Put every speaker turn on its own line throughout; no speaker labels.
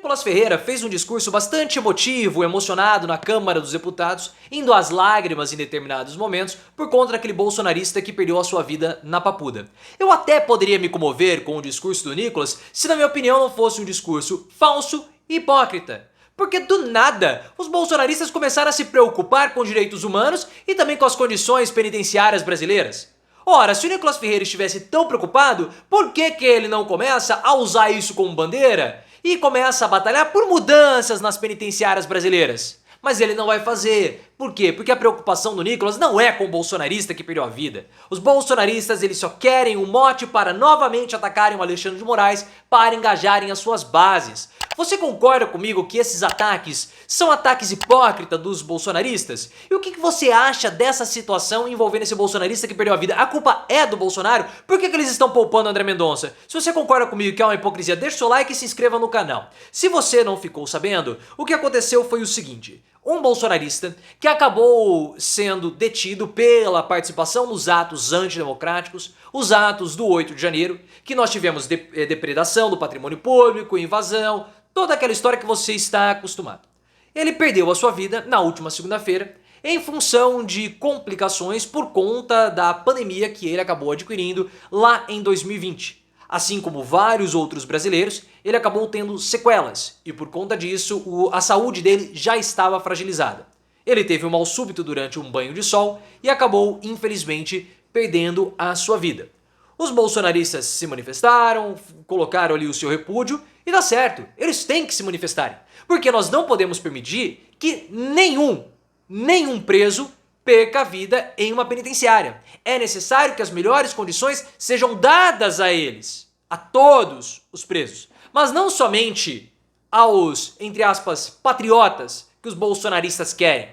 Nicolas Ferreira fez um discurso bastante emotivo, emocionado na Câmara dos Deputados, indo às lágrimas em determinados momentos por conta daquele bolsonarista que perdeu a sua vida na Papuda. Eu até poderia me comover com o discurso do Nicolas se, na minha opinião, não fosse um discurso falso e hipócrita. Porque do nada, os bolsonaristas começaram a se preocupar com direitos humanos e também com as condições penitenciárias brasileiras. Ora, se o Nicolas Ferreira estivesse tão preocupado, por que ele não começa a usar isso como bandeira? E começa a batalhar por mudanças nas penitenciárias brasileiras? Mas ele não vai fazer. Por quê? Porque a preocupação do Nicolas não é com o bolsonarista que perdeu a vida. Os bolsonaristas eles só querem um mote para novamente atacarem o Alexandre de Moraes para engajarem as suas bases. Você concorda comigo que esses ataques são ataques hipócritas dos bolsonaristas? E o que você acha dessa situação envolvendo esse bolsonarista que perdeu a vida? A culpa é do Bolsonaro? Por que eles estão poupando André Mendonça? Se você concorda comigo que é uma hipocrisia, deixa o seu like e se inscreva no canal. Se você não ficou sabendo, o que aconteceu foi o seguinte: um bolsonarista que acabou sendo detido pela participação nos atos antidemocráticos, os atos do 8 de janeiro, que nós tivemos depredação do patrimônio público, invasão, toda aquela história que você está acostumado. Ele perdeu a sua vida na última segunda-feira em função de complicações por conta da pandemia que ele acabou adquirindo lá em 2020. Assim como vários outros brasileiros, ele acabou tendo sequelas e por conta disso a saúde dele já estava fragilizada. Ele teve um mal súbito durante um banho de sol e acabou, infelizmente, perdendo a sua vida. Os bolsonaristas se manifestaram, colocaram ali o seu repúdio e dá certo, eles têm que se manifestarem. Porque nós não podemos permitir que nenhum preso perca a vida em uma penitenciária. É necessário que as melhores condições sejam dadas a eles, a todos os presos. Mas não somente aos, entre aspas, patriotas que os bolsonaristas querem.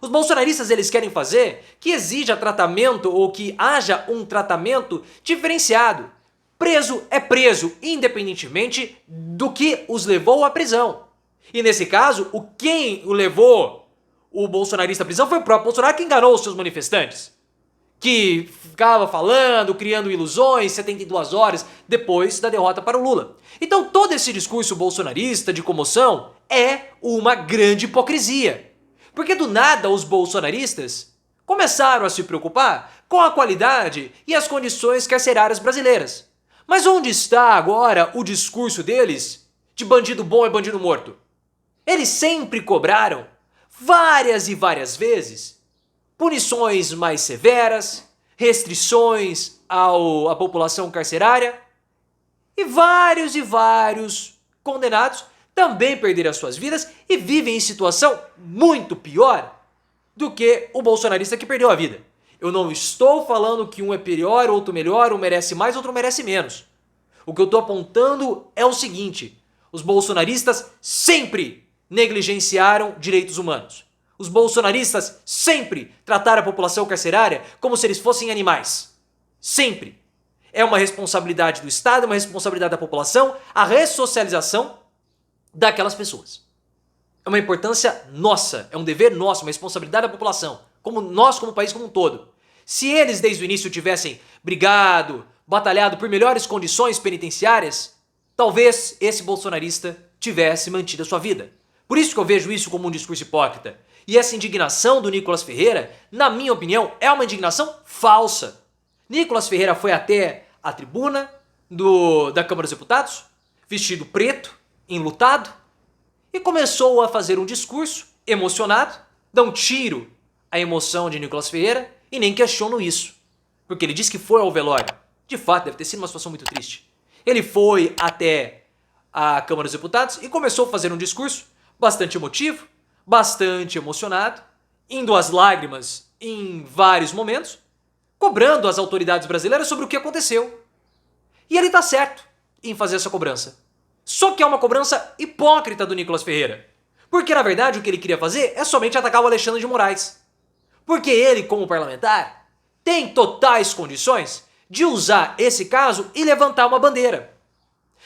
Os bolsonaristas eles querem fazer que exija tratamento ou que haja um tratamento diferenciado. Preso é preso, independentemente do que os levou à prisão. E nesse caso, quem o levou o bolsonarista à prisão foi o próprio Bolsonaro que enganou os seus manifestantes. Que ficava falando, criando ilusões 72 horas depois da derrota para o Lula. Então todo esse discurso bolsonarista de comoção é uma grande hipocrisia. Porque do nada os bolsonaristas começaram a se preocupar com a qualidade e as condições carcerárias brasileiras. Mas onde está agora o discurso deles de bandido bom é bandido morto? Eles sempre cobraram, várias e várias vezes, punições mais severas, restrições à população carcerária e vários condenados também perderam as suas vidas e vivem em situação muito pior do que o bolsonarista que perdeu a vida. Eu não estou falando que um é pior, outro melhor, um merece mais, outro merece menos. O que eu estou apontando é o seguinte: os bolsonaristas sempre negligenciaram direitos humanos. Os bolsonaristas sempre trataram a população carcerária como se eles fossem animais. Sempre. É uma responsabilidade do Estado, é uma responsabilidade da população, a ressocialização daquelas pessoas. É uma importância nossa, é um dever nosso, uma responsabilidade da população, como nós, como país como um todo. Se eles desde o início tivessem brigado, batalhado por melhores condições penitenciárias, talvez esse bolsonarista tivesse mantido a sua vida. Por isso que eu vejo isso como um discurso hipócrita. E essa indignação do Nicolas Ferreira, na minha opinião, é uma indignação falsa. Nicolas Ferreira foi até a tribuna da Câmara dos Deputados, vestido preto, enlutado, e começou a fazer um discurso emocionado, dá um tiro à emoção de Nicolas Ferreira e nem questiono isso. Porque ele disse que foi ao velório. De fato, deve ter sido uma situação muito triste. Ele foi até a Câmara dos Deputados e começou a fazer um discurso bastante emotivo, bastante emocionado, indo às lágrimas em vários momentos, cobrando as autoridades brasileiras sobre o que aconteceu. E ele está certo em fazer essa cobrança. Só que é uma cobrança hipócrita do Nicolas Ferreira. Porque, na verdade, o que ele queria fazer é somente atacar o Alexandre de Moraes. Porque ele, como parlamentar, tem totais condições de usar esse caso e levantar uma bandeira.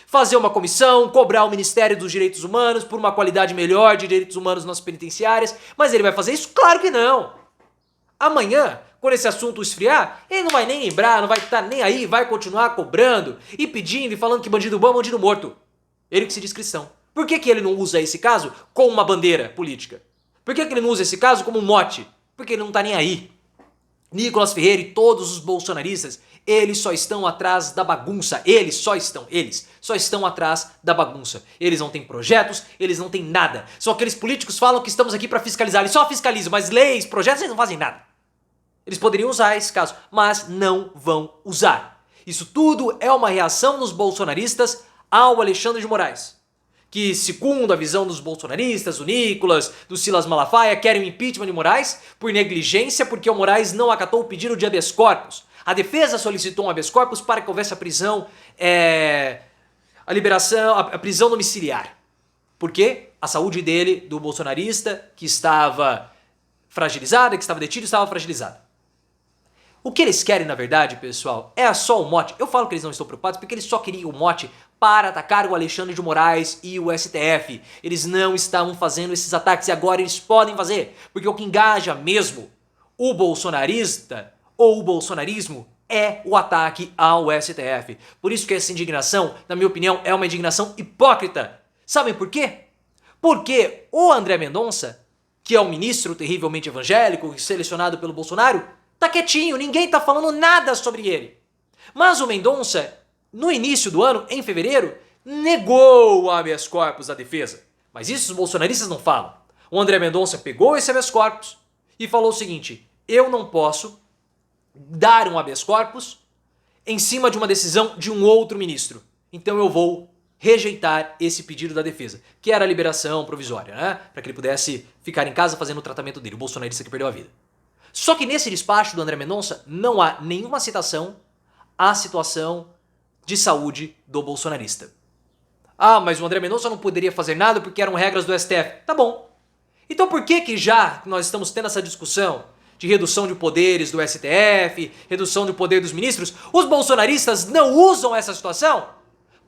Fazer uma comissão, cobrar o Ministério dos Direitos Humanos por uma qualidade melhor de direitos humanos nas penitenciárias. Mas ele vai fazer isso? Claro que não. Amanhã, quando esse assunto esfriar, ele não vai nem lembrar, não vai estar nem aí, vai continuar cobrando e pedindo e falando que bandido bom é bandido morto. Ele que se diz cristão. Por que ele não usa esse caso como uma bandeira política? Por que ele não usa esse caso como um mote? Porque ele não tá nem aí. Nicolas Ferreira e todos os bolsonaristas, eles só estão atrás da bagunça. Eles só estão atrás da bagunça. Eles não têm projetos, eles não têm nada. São aqueles políticos que falam que estamos aqui para fiscalizar. Eles só fiscalizam, mas leis, projetos, eles não fazem nada. Eles poderiam usar esse caso, mas não vão usar. Isso tudo é uma reação dos bolsonaristas ao Alexandre de Moraes, que, segundo a visão dos bolsonaristas, do Nicolas, do Silas Malafaia, querem o impeachment de Moraes por negligência porque o Moraes não acatou o pedido de habeas corpus. A defesa solicitou um habeas corpus para que houvesse a prisão, a liberação, a prisão domiciliar. Por quê? A saúde dele, do bolsonarista, que estava fragilizada, que estava detido, estava fragilizada. O que eles querem, na verdade, pessoal, é só o mote. Eu falo que eles não estão preocupados porque eles só queriam o mote para atacar o Alexandre de Moraes e o STF. Eles não estavam fazendo esses ataques e agora eles podem fazer. Porque o que engaja mesmo o bolsonarista ou o bolsonarismo é o ataque ao STF. Por isso que essa indignação, na minha opinião, é uma indignação hipócrita. Sabem por quê? Porque o André Mendonça, que é um ministro terrivelmente evangélico, selecionado pelo Bolsonaro, tá quietinho, ninguém tá falando nada sobre ele. Mas o Mendonça, no início do ano, em fevereiro, negou o habeas corpus da defesa. Mas isso os bolsonaristas não falam. O André Mendonça pegou esse habeas corpus e falou o seguinte: eu não posso dar um habeas corpus em cima de uma decisão de um outro ministro. Então eu vou rejeitar esse pedido da defesa, que era a liberação provisória, né? Para que ele pudesse ficar em casa fazendo o tratamento dele, o bolsonarista que perdeu a vida. Só que nesse despacho do André Mendonça não há nenhuma citação à situação de saúde do bolsonarista. Ah, mas o André Mendonça não poderia fazer nada porque eram regras do STF. Tá bom. Então por que já nós estamos tendo essa discussão de redução de poderes do STF, redução do poder dos ministros, os bolsonaristas não usam essa situação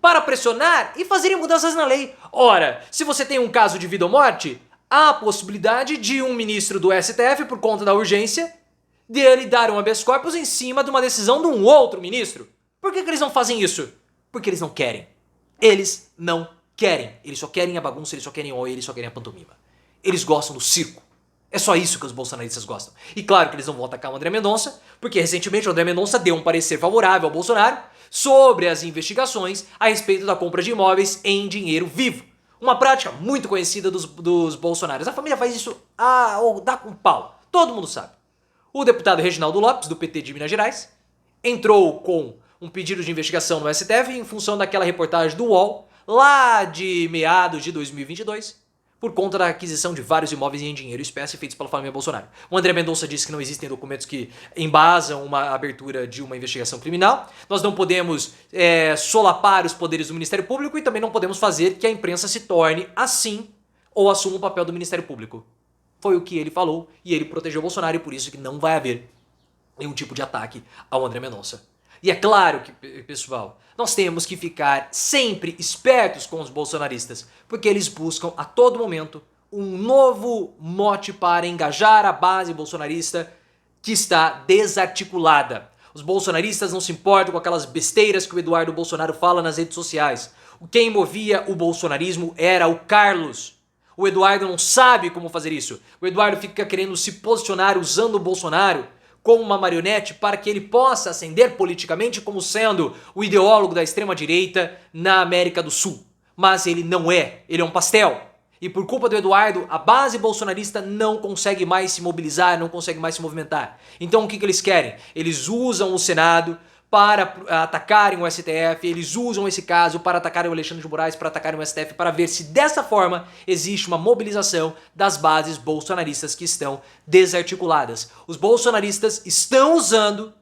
para pressionar e fazerem mudanças na lei? Ora, se você tem um caso de vida ou morte, há a possibilidade de um ministro do STF, por conta da urgência, dele dar um habeas corpus em cima de uma decisão de um outro ministro. Por que eles não fazem isso? Porque eles não querem. Eles não querem. Eles só querem a bagunça, eles só querem o oi, eles só querem a pantomima. Eles gostam do circo. É só isso que os bolsonaristas gostam. E claro que eles não vão atacar o André Mendonça, porque recentemente o André Mendonça deu um parecer favorável ao Bolsonaro sobre as investigações a respeito da compra de imóveis em dinheiro vivo. Uma prática muito conhecida dos bolsonaros. A família faz isso dá com pau. Todo mundo sabe. O deputado Reginaldo Lopes, do PT de Minas Gerais, entrou com um pedido de investigação no STF em função daquela reportagem do UOL, lá de meados de 2022, por conta da aquisição de vários imóveis em dinheiro e espécie feitos pela família Bolsonaro. O André Mendonça disse que não existem documentos que embasam uma abertura de uma investigação criminal. Nós não podemos solapar os poderes do Ministério Público e também não podemos fazer que a imprensa se torne assim ou assuma o papel do Ministério Público. Foi o que ele falou e ele protegeu o Bolsonaro e por isso que não vai haver nenhum tipo de ataque ao André Mendonça. E é claro que, pessoal, nós temos que ficar sempre espertos com os bolsonaristas, porque eles buscam a todo momento um novo mote para engajar a base bolsonarista que está desarticulada. Os bolsonaristas não se importam com aquelas besteiras que o Eduardo Bolsonaro fala nas redes sociais. Quem movia o bolsonarismo era o Carlos. O Eduardo não sabe como fazer isso. O Eduardo fica querendo se posicionar usando o Bolsonaro como uma marionete para que ele possa ascender politicamente como sendo o ideólogo da extrema-direita na América do Sul. Mas ele não é, ele é um pastel. E por culpa do Eduardo, a base bolsonarista não consegue mais se mobilizar, não consegue mais se movimentar. Então o que eles querem? Eles usam o Senado para atacarem o STF, eles usam esse caso para atacarem o Alexandre de Moraes, para atacarem o STF, para ver se dessa forma existe uma mobilização das bases bolsonaristas que estão desarticuladas. Os bolsonaristas estão usando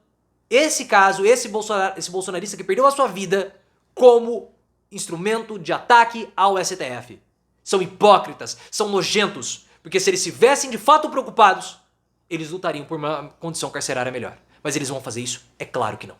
esse caso, esse bolsonarista que perdeu a sua vida, como instrumento de ataque ao STF. São hipócritas, são nojentos, porque se eles estivessem de fato preocupados, eles lutariam por uma condição carcerária melhor. Mas eles vão fazer isso? É claro que não.